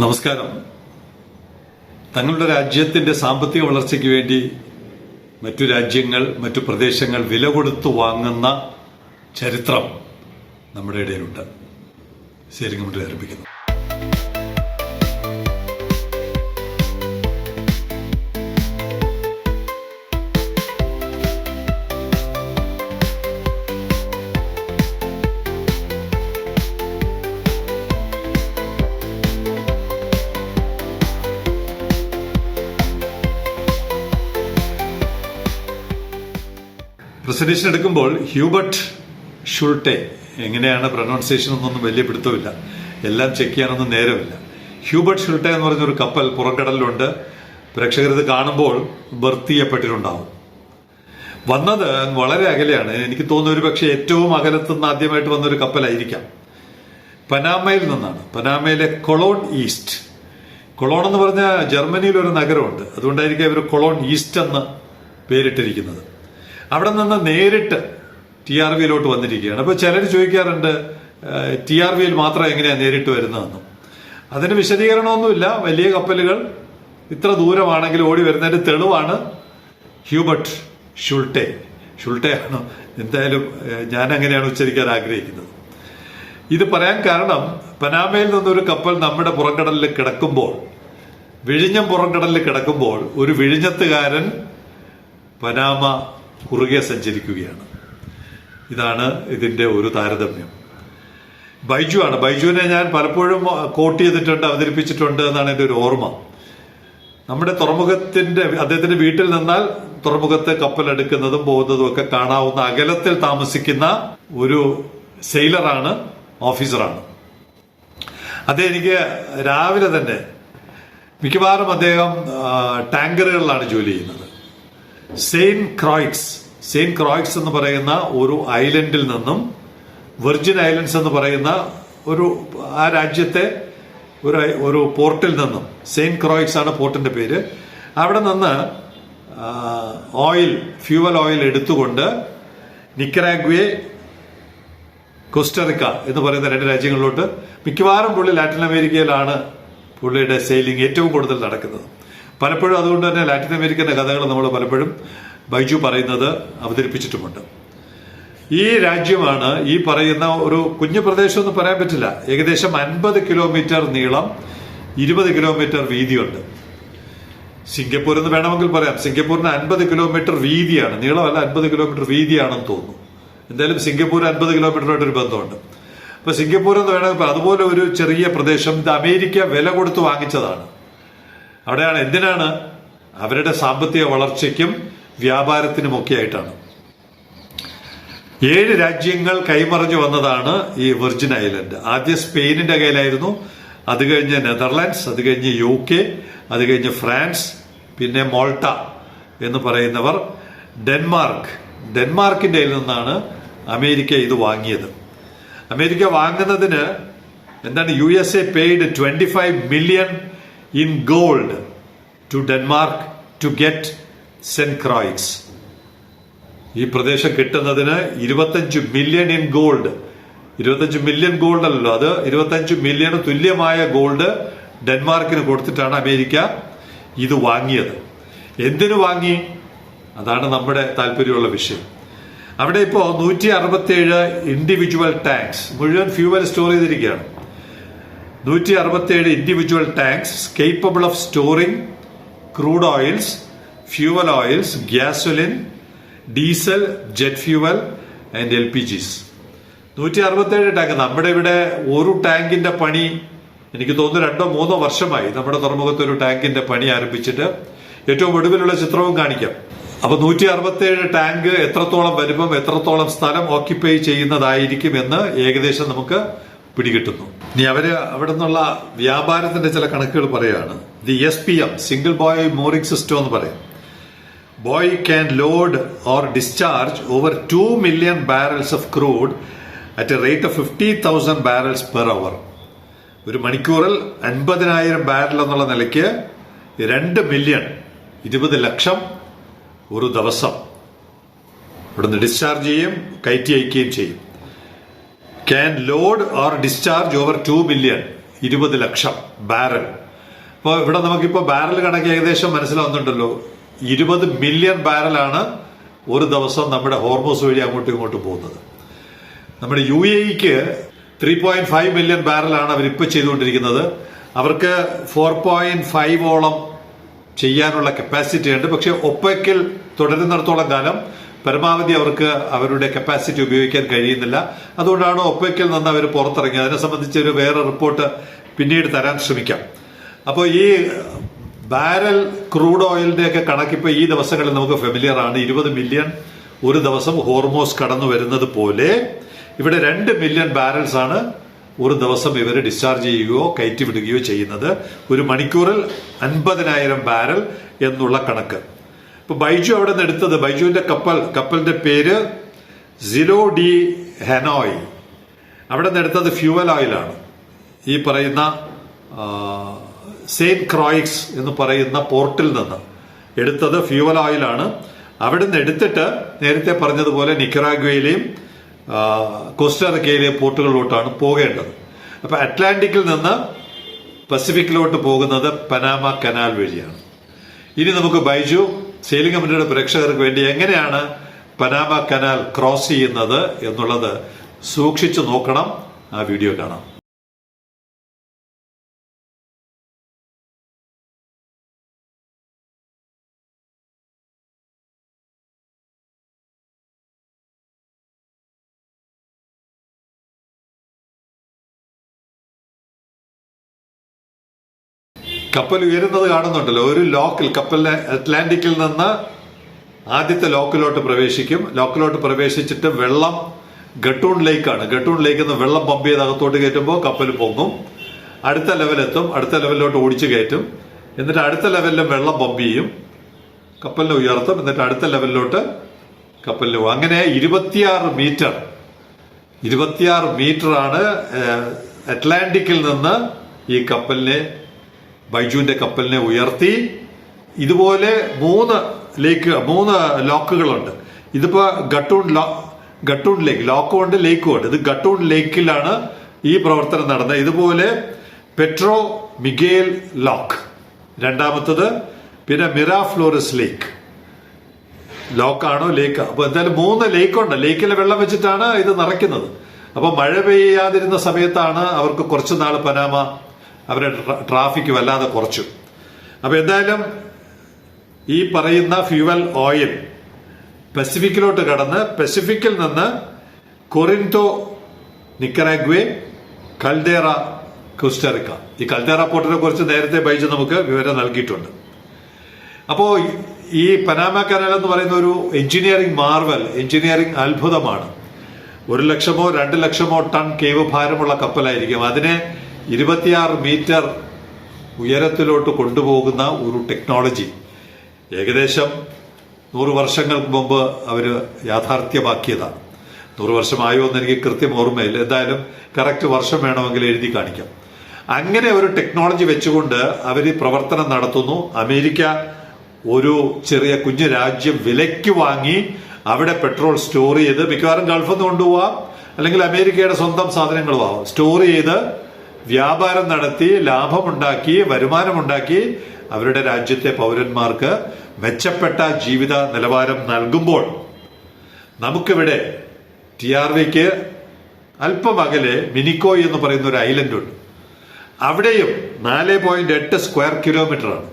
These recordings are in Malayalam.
നമസ്കാരം. തങ്ങളുടെ രാജ്യത്തിന്റെ സാമ്പത്തിക വളർച്ചയ്ക്ക് വേണ്ടി മറ്റു രാജ്യങ്ങൾ, മറ്റു പ്രദേശങ്ങൾ വില കൊടുത്തു വാങ്ങുന്ന ചരിത്രം നമ്മുടെ ഇടയിലുണ്ട്. ശരിക്കും ആരംഭിക്കുന്നു. പ്രസന്റേഷൻ എടുക്കുമ്പോൾ ഹ്യൂബർട്ട് ഷുൾട്ടെ, എങ്ങനെയാണ് പ്രൊനൗൺസിയേഷൻ എന്നൊന്നും വലിയ പിടുത്തമില്ല, എല്ലാം ചെക്ക് ചെയ്യാനൊന്നും നേരമില്ല. ഹ്യൂബർട്ട് ഷുൾട്ടെ എന്ന് പറഞ്ഞൊരു കപ്പൽ പുറംകടലിലുണ്ട്. പ്രേക്ഷകർ ഇത് കാണുമ്പോൾ ബർത്ത് ചെയ്യപ്പെട്ടിട്ടുണ്ടാവും. വന്നത് വളരെ അകലെയാണ്. എനിക്ക് തോന്നുന്നു ഒരു പക്ഷേ ഏറ്റവും അകലത്തുനിന്ന് ആദ്യമായിട്ട് വന്നൊരു കപ്പലായിരിക്കാം. പനാമയിൽ നിന്നാണ്. പനാമയിലെ കൊളോൺ ഈസ്റ്റ്. കൊളോൺ എന്ന് പറഞ്ഞാൽ ജർമ്മനിയിൽ ഒരു നഗരമുണ്ട്, അതുകൊണ്ടായിരിക്കും ഇവർ കൊളോൺ ഈസ്റ്റ് എന്ന് പേരിട്ടിരിക്കുന്നത്. അവിടെ നിന്ന് നേരിട്ട് TRVയിലോട്ട് വന്നിരിക്കുകയാണ്. അപ്പോൾ ചിലർ ചോദിക്കാറുണ്ട്, TRVയിൽ മാത്രം എങ്ങനെയാണ് നേരിട്ട് വരുന്നതെന്നും. അതിന് വിശദീകരണമൊന്നുമില്ല. വലിയ കപ്പലുകൾ ഇത്ര ദൂരമാണെങ്കിൽ ഓടി വരുന്നതിന്റെ തെളിവാണ് ഹ്യൂബർട്ട് ഷുൾട്ടെ. ഷുൾട്ടെ ആണ്, എന്തായാലും ഞാൻ അങ്ങനെയാണ് ഉച്ചരിക്കാൻ ആഗ്രഹിക്കുന്നത്. ഇത് പറയാൻ കാരണം, പനാമയിൽ നിന്നൊരു കപ്പൽ നമ്മുടെ പുറംകടലിൽ കിടക്കുമ്പോൾ, വിഴിഞ്ഞം പുറംകടലിൽ കിടക്കുമ്പോൾ, ഒരു വിഴിഞ്ഞത്തുകാരൻ പനാമ കുറുകെ സഞ്ചരിക്കുകയാണ്. ഇതാണ് ഇതിന്റെ ഒരു താരതമ്യം. ബൈജു ആണ്. ബൈജുവിനെ ഞാൻ പലപ്പോഴും കോട്ട് ചെയ്തിട്ടുണ്ട്, അവതരിപ്പിച്ചിട്ടുണ്ട് എന്നാണ് എൻ്റെ ഒരു ഓർമ്മ. നമ്മുടെ അദ്ദേഹത്തിന്റെ വീട്ടിൽ നിന്നാൽ തുറമുഖത്ത് കപ്പലെടുക്കുന്നതും പോകുന്നതും ഒക്കെ കാണാവുന്ന അകലത്തിൽ താമസിക്കുന്ന ഒരു സെയിലറാണ്, ഓഫീസറാണ്. എനിക്ക് രാവിലെ തന്നെ, മിക്കവാറും അദ്ദേഹം ടാങ്കറുകളിലാണ് ജോലി ചെയ്യുന്നത്. സെയിന്റ് ക്രോയിക്സ് എന്ന് പറയുന്ന ഒരു ഐലൻഡിൽ നിന്നും, വെർജിൻ ഐലൻഡ്സ് എന്ന് പറയുന്ന ആ രാജ്യത്തെ ഒരു പോർട്ടിൽ നിന്നും, സെയിന്റ് ക്രോയിക്സ് ആണ് പോർട്ടിന്റെ പേര്, അവിടെ നിന്ന് ഫ്യൂവൽ ഓയിൽ എടുത്തുകൊണ്ട് നിക്കരാഗ്വേ, കോസ്റ്ററിക്ക എന്ന് പറയുന്ന രണ്ട് രാജ്യങ്ങളിലോട്ട്, മിക്കവാറും പുള്ളി ലാറ്റിൻ അമേരിക്കയിലാണ് പുള്ളിയുടെ സെയിലിംഗ് ഏറ്റവും കൂടുതൽ നടക്കുന്നത്. പലപ്പോഴും അതുകൊണ്ട് തന്നെ ലാറ്റിൻ അമേരിക്കന്റെ കഥകൾ നമ്മൾ പലപ്പോഴും ബൈജു പറയുന്നത് അവതരിപ്പിച്ചിട്ടുമുണ്ട്. ഈ രാജ്യമാണ് ഈ പറയുന്ന ഒരു കുഞ്ഞു പ്രദേശം എന്ന് പറയാൻ പറ്റില്ല. ഏകദേശം 50 കിലോമീറ്റർ നീളം, 20 കിലോമീറ്റർ വീതിയുണ്ട്. സിംഗപ്പൂർ എന്ന് വേണമെങ്കിൽ പറയാം. സിംഗപ്പൂരിന് 50 കിലോമീറ്റർ വീതിയാണ്, നീളമല്ല, 50 കിലോമീറ്റർ വീതിയാണെന്ന് തോന്നുന്നു. എന്തായാലും സിംഗപ്പൂർ 50 കിലോമീറ്ററുമായിട്ട് ഒരു ബന്ധമുണ്ട്. അപ്പൊ സിംഗപ്പൂർ എന്ന് വേണമെങ്കിൽ അതുപോലെ ഒരു ചെറിയ പ്രദേശം ഇത് അമേരിക്ക വില കൊടുത്ത് വാങ്ങിച്ചതാണ്. അവിടെയാണ്. എന്തിനാണ്? അവരുടെ സാമ്പത്തിക വളർച്ചയ്ക്കും വ്യാപാരത്തിനുമൊക്കെ ആയിട്ടാണ്. 7 രാജ്യങ്ങൾ കൈമറിഞ്ഞു വന്നതാണ് ഈ വെർജിൻ ഐലൻഡ്. ആദ്യം സ്പെയിനിന്റെ കയ്യിലായിരുന്നു, അത് കഴിഞ്ഞ് നെതർലാൻഡ്സ്, അത് കഴിഞ്ഞ് UK, അത് കഴിഞ്ഞ് ഫ്രാൻസ്, പിന്നെ മോൾട്ട എന്ന് പറയുന്നവർ, ഡെൻമാർക്കിന്റെ കയ്യിൽ നിന്നാണ് അമേരിക്ക ഇത് വാങ്ങിയത്. അമേരിക്ക വാങ്ങുന്നതിന് എന്താണ്, USA paid 25 million in gold to Denmark to get St. Croix. ഈ പ്രദേശം കിട്ടുന്നതിന് 25 million in gold. 25 million gold അല്ലല്ലോ, അത് 25 million തുല്യമായ ഗോൾഡ് ഡെൻമാർക്കിന് കൊടുത്തിട്ടാണ് അമേരിക്ക ഇത് വാങ്ങിയത്. എന്തിനു വാങ്ങി? അതാണ് നമ്മുടെ താല്പര്യമുള്ള വിഷയം. അവിടെ ഇപ്പോ 167 ഇൻഡിവിജ്വൽ ടാങ്ക്സ്, മുഴുവൻ ഫ്യൂവൽ സ്റ്റോർ ചെയ്തിരിക്കുകയാണ്. 167 individual tanks capable of storing crude oils, fuel oils, gasoline, diesel, jet fuel and LPGs. 167 tank. നമ്മുടെ ഇവിടെ ഒരു ടാങ്കിന്റെ പണി എനിക്ക് തോന്നുന്നു 2-3 വർഷമായി നമ്മുടെ തുറമുഖത്ത് ഒരു ടാങ്കിന്റെ പണി ആരംഭിച്ചിട്ട്. ഏറ്റവും ഒടുവിലുള്ള ചിത്രവും കാണിക്കാം. അപ്പൊ 167 ടാങ്ക് എത്രത്തോളം വരുമ്പം എത്രത്തോളം സ്ഥലം ഓക്യുപ്പൈ ചെയ്യുന്നതായിരിക്കും എന്ന് ഏകദേശം നമുക്ക് പിടികിട്ടുന്നു. ഇനി അവിടെ നിന്നുള്ള വ്യാപാരത്തിന്റെ ചില കണക്കുകൾ പറയാണ്. The SPM, single boy mooring system എന്ന് പറയും. Boy can load or discharge over 2 million barrels of crude at A rate of 50,000 barrels per hour. ഒരു മണിക്കൂറിൽ 50,000 ബാരൽ എന്നുള്ള നിലയ്ക്ക് 2 million, 20 ലക്ഷം ഒരു ദിവസം ഇവിടുന്ന് ഡിസ്ചാർജ് ചെയ്യും, കയറ്റി അയക്കുകയും ചെയ്യും. Can load or discharge over 2 million. 20 lakh barrel. അപ്പോൾ ഇവിടെ നമുക്കിപ്പോൾ ബാരൽ കണക്ക് ഏകദേശം മനസ്സിലാവുന്നുണ്ടല്ലോ. 20 മില്യൺ ബാരലാണ് ഒരു ദിവസം നമ്മുടെ ഹോർമോസ് വഴി അങ്ങോട്ടും ഇങ്ങോട്ടും പോകുന്നത്. നമ്മുടെ UAEക്ക് 3.5 മില്യൺ ബാരലാണ് അവരിപ്പോൾ ചെയ്തുകൊണ്ടിരിക്കുന്നത്. അവർക്ക് 4.5ഓളം ചെയ്യാനുള്ള കപ്പാസിറ്റി ഉണ്ട്. പക്ഷെ ഒപെക്കിൽ തുടരുന്നിടത്തോളം കാലം പരമാവധി അവർക്ക് അവരുടെ കപ്പാസിറ്റി ഉപയോഗിക്കാൻ കഴിയുന്നില്ല. അതുകൊണ്ടാണ് ഒപെക്കിൽ നിന്ന് അവർ പുറത്തിറങ്ങിയത്. അതിനെ സംബന്ധിച്ച് ഒരു വേറെ റിപ്പോർട്ട് പിന്നീട് തരാൻ ശ്രമിക്കാം. അപ്പോൾ ഈ ബാരൽ ക്രൂഡ് ഓയിലിന്റെ ഒക്കെ കണക്കിപ്പോൾ ഈ ദിവസങ്ങളിൽ നമുക്ക് ഫെമിലിയർ ആണ്. 20 മില്യൺ ഒരു ദിവസം ഹോർമോസ് കടന്നു വരുന്നത് പോലെ ഇവിടെ 2 മില്യൺ ബാരൽസ് ആണ് ഒരു ദിവസം ഇവർ ഡിസ്ചാർജ് ചെയ്യുകയോ കയറ്റിവിടുകയോ ചെയ്യുന്നത്. ഒരു മണിക്കൂറിൽ 50,000 ബാരൽ എന്നുള്ള കണക്ക്. ഇപ്പൊ ബൈജു അവിടെ നിന്ന് എടുത്തത്, ബൈജുവിന്റെ കപ്പലിന്റെ പേര് സിലോ ഡി ഹെനോയ്. അവിടെ നിന്ന് എടുത്തത് ഫ്യൂവൽ ഓയിലാണ്. ഈ പറയുന്ന സെയിന്റ് ക്രോയിക്സ് എന്ന് പറയുന്ന പോർട്ടിൽ നിന്ന് എടുത്തത് ഫ്യൂവൽ ഓയിലാണ്. അവിടെ നിന്ന് എടുത്തിട്ട് നേരത്തെ പറഞ്ഞതുപോലെ നിക്കറാഗ്വയിലെയും കോസ്റ്റാറിക്കയിലെയും പോർട്ടുകളിലോട്ടാണ് പോകേണ്ടത്. അപ്പൊ അറ്റ്ലാന്റിക്കിൽ നിന്ന് പസഫിക്കിലോട്ട് പോകുന്നത് പനാമ കനാൽ വഴിയാണ്. ഇനി നമുക്ക് ബൈജു സെയിലിംഗ് കമ്പനിയുടെ പ്രേക്ഷകർക്ക് വേണ്ടി എങ്ങനെയാണ് പനാമ കനാൽ ക്രോസ് ചെയ്യുന്നത് എന്നുള്ളത് സൂക്ഷിച്ചു നോക്കണം. ആ വീഡിയോ കാണാം. കപ്പൽ ഉയരുന്നത് കാണുന്നുണ്ടല്ലോ. ഒരു ലോക്കിൽ കപ്പലിനെ അറ്റ്ലാന്റിക്കിൽ നിന്ന് ആദ്യത്തെ ലോക്കിലോട്ട് പ്രവേശിക്കും. ലോക്കിലോട്ട് പ്രവേശിച്ചിട്ട് വെള്ളം ഗട്ടൂൺ ലേക്കാണ്. ഗട്ടൂൺ ലേക്കിൽ നിന്ന് വെള്ളം പമ്പ് ചെയ്ത് അകത്തോട്ട് കയറ്റുമ്പോൾ കപ്പൽ പൊങ്ങും. അടുത്ത ലെവലെത്തും. അടുത്ത ലെവലിലോട്ട് ഓടിച്ചു കയറ്റും. എന്നിട്ട് അടുത്ത ലെവലിലും വെള്ളം പമ്പ് ചെയ്യും, കപ്പലിനെ ഉയർത്തും. എന്നിട്ട് അടുത്ത ലെവലിലോട്ട് കപ്പലിന് പോകും. അങ്ങനെ 26 മീറ്റർ ആണ് അറ്റ്ലാന്റിക്കിൽ നിന്ന് ഈ കപ്പലിനെ, ബൈജുവിന്റെ കപ്പലിനെ ഉയർത്തി. ഇതുപോലെ 3 ലോക്കുകളുണ്ട്. ഇതിപ്പോ ഗട്ടൂൺ ലേക്ക്, ലോക്കും ഉണ്ട് ലേക്കും ഉണ്ട്. ഇത് ഗട്ടൂൺ ലേക്കിലാണ് ഈ പ്രവർത്തനം നടന്നത്. ഇതുപോലെ പെട്രോ മിഗേൽ ലോക്ക് രണ്ടാമത്തത്, പിന്നെ മിറാഫ്ലോറസ് ലേക്ക്. ലോക്കാണോ ലേക്ക്? അപ്പൊ എന്തായാലും 3 ലേക്കുണ്ട്. ലേക്കിലെ വെള്ളം വെച്ചിട്ടാണ് ഇത് നിറയ്ക്കുന്നത്. അപ്പൊ മഴ പെയ്യാതിരുന്ന സമയത്താണ് അവർക്ക് കുറച്ചു നാൾ പനാമ അവരുടെ ട്രാഫിക് വല്ലാതെ കുറച്ചു. അപ്പൊ എന്തായാലും ഈ പറയുന്ന ഫ്യൂവൽ ഓയിൽ പസഫിക്കിലോട്ട് കടന്ന് പസഫിക്കിൽ നിന്ന് കൊറിന്റോ, നിക്കറാഗ്വേ, കൽദേറ, കോസ്റ്റാറിക്ക. ഈ കൽദേറ പോർട്ടിനെ കുറിച്ച് നേരത്തെ ബൈജു നമുക്ക് വിവരം നൽകിയിട്ടുണ്ട്. അപ്പോ ഈ പനാമ കനാൽ എന്ന് പറയുന്ന ഒരു എഞ്ചിനീയറിംഗ് മാർവൽ, എഞ്ചിനീയറിംഗ് അത്ഭുതമാണ്. 1 ലക്ഷമോ 2 ലക്ഷമോ ടൺ കേവ് ഭാരമുള്ള കപ്പലായിരിക്കും. അതിനെ 26 മീറ്റർ ഉയരത്തിലോട്ട് കൊണ്ടുപോകുന്ന ഒരു ടെക്നോളജി ഏകദേശം 100 വർഷങ്ങൾക്ക് മുമ്പ് അവര് യാഥാർത്ഥ്യമാക്കിയതാണ്. 100 വർഷമായോ എന്ന് എനിക്ക് കൃത്യം ഓർമ്മയില്ല. എന്തായാലും കറക്റ്റ് വർഷം വേണമെങ്കിൽ എഴുതി കാണിക്കാം. അങ്ങനെ ഒരു ടെക്നോളജി വെച്ചുകൊണ്ട് അവർ പ്രവർത്തനം നടത്തുന്നു. അമേരിക്ക ഒരു ചെറിയ കുഞ്ഞു രാജ്യം വിലയ്ക്ക് വാങ്ങി അവിടെ പെട്രോൾ സ്റ്റോർ ചെയ്ത്, മിക്കവാറും ഗൾഫിൽ നിന്ന് കൊണ്ടുപോവാം, അല്ലെങ്കിൽ അമേരിക്കയുടെ സ്വന്തം സാധനങ്ങളും ആവാം, സ്റ്റോർ ചെയ്ത് വ്യാപാരം നടത്തി ലാഭമുണ്ടാക്കി വരുമാനമുണ്ടാക്കി അവരുടെ രാജ്യത്തെ പൗരന്മാർക്ക് മെച്ചപ്പെട്ട ജീവിത നിലവാരം നൽകുമ്പോൾ നമുക്കിവിടെ TRVക്ക് അല്പം അകലെ മിനിക്കോയ് എന്ന് പറയുന്ന ഒരു ഐലൻഡ് ഉണ്ട്. അവിടെയും 4.8 സ്ക്വയർ കിലോമീറ്ററാണ്.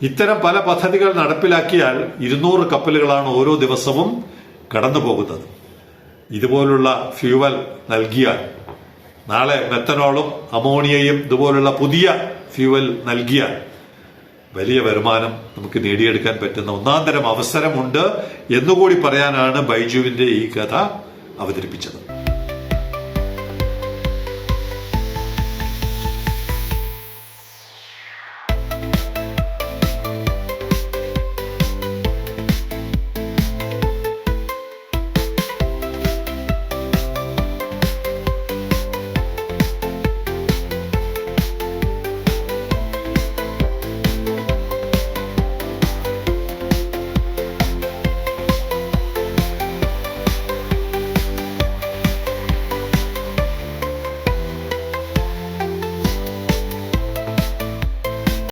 ഇത്തരം പല പദ്ധതികൾ നടപ്പിലാക്കിയാൽ 200 കപ്പലുകളാണ് ഓരോ ദിവസവും കടന്നു പോകുന്നത്. ഇതുപോലുള്ള ഫ്യൂവൽ നൽകിയാൽ, നാളെ മെത്തനോളും അമോണിയയും ഇതുപോലുള്ള പുതിയ ഫ്യൂവൽ നൽകിയാൽ വലിയ വരുമാനം നമുക്ക് നേടിയെടുക്കാൻ പറ്റുന്ന ഒന്നാം തരം അവസരമുണ്ട് എന്നുകൂടി പറയാനാണ് ബൈജുവിന്റെ ഈ കഥ അവതരിപ്പിച്ചത്.